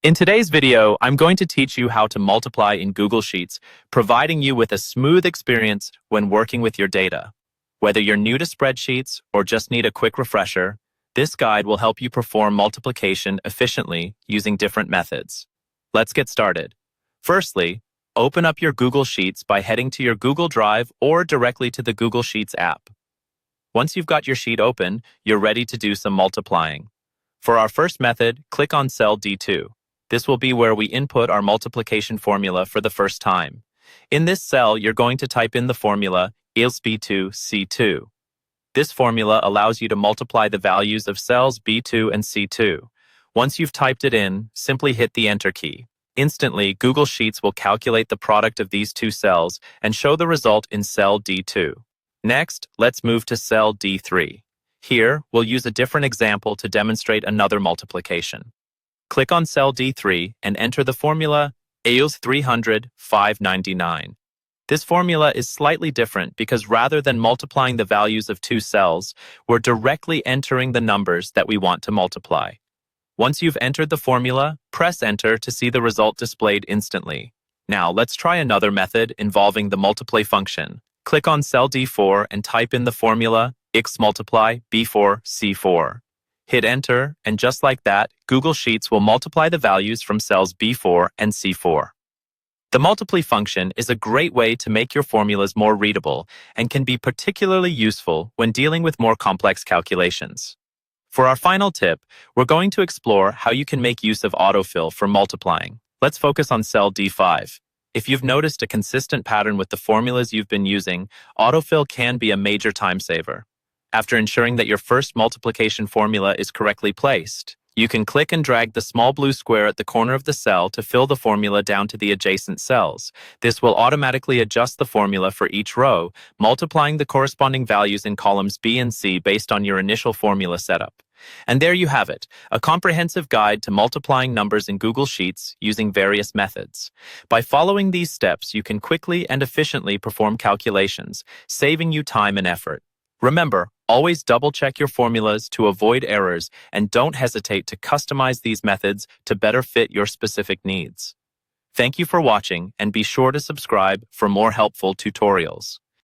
In today's video, I'm going to teach you how to multiply in Google Sheets, providing you with a smooth experience when working with your data. Whether you're new to spreadsheets or just need a quick refresher, this guide will help you perform multiplication efficiently using different methods. Let's get started. Firstly, open up your Google Sheets by heading to your Google Drive or directly to the Google Sheets app. Once you've got your sheet open, you're ready to do some multiplying. For our first method, click on cell D2. This will be where we input our multiplication formula for the first time. In this cell, you're going to type in the formula equals B2 C2. This formula allows you to multiply the values of cells B2 and C2. Once you've typed it in, simply hit the Enter key. Instantly, Google Sheets will calculate the product of these two cells and show the result in cell D2. Next, let's move to cell D3. Here, we'll use a different example to demonstrate another multiplication. Click on cell D3 and enter the formula equals 300, 599. This formula is slightly different because rather than multiplying the values of two cells, we're directly entering the numbers that we want to multiply. Once you've entered the formula, press Enter to see the result displayed instantly. Now, let's try another method involving the multiply function. Click on cell D4 and type in the formula x multiply B4 C4. Hit Enter, and just like that, Google Sheets will multiply the values from cells B4 and C4. The multiply function is a great way to make your formulas more readable and can be particularly useful when dealing with more complex calculations. For our final tip, we're going to explore how you can make use of autofill for multiplying. Let's focus on cell D5. If you've noticed a consistent pattern with the formulas you've been using, autofill can be a major time saver. After ensuring that your first multiplication formula is correctly placed, you can click and drag the small blue square at the corner of the cell to fill the formula down to the adjacent cells. This will automatically adjust the formula for each row, multiplying the corresponding values in columns B and C based on your initial formula setup. And there you have it, a comprehensive guide to multiplying numbers in Google Sheets using various methods. By following these steps, you can quickly and efficiently perform calculations, saving you time and effort. Remember, always double-check your formulas to avoid errors, and don't hesitate to customize these methods to better fit your specific needs. Thank you for watching, and be sure to subscribe for more helpful tutorials.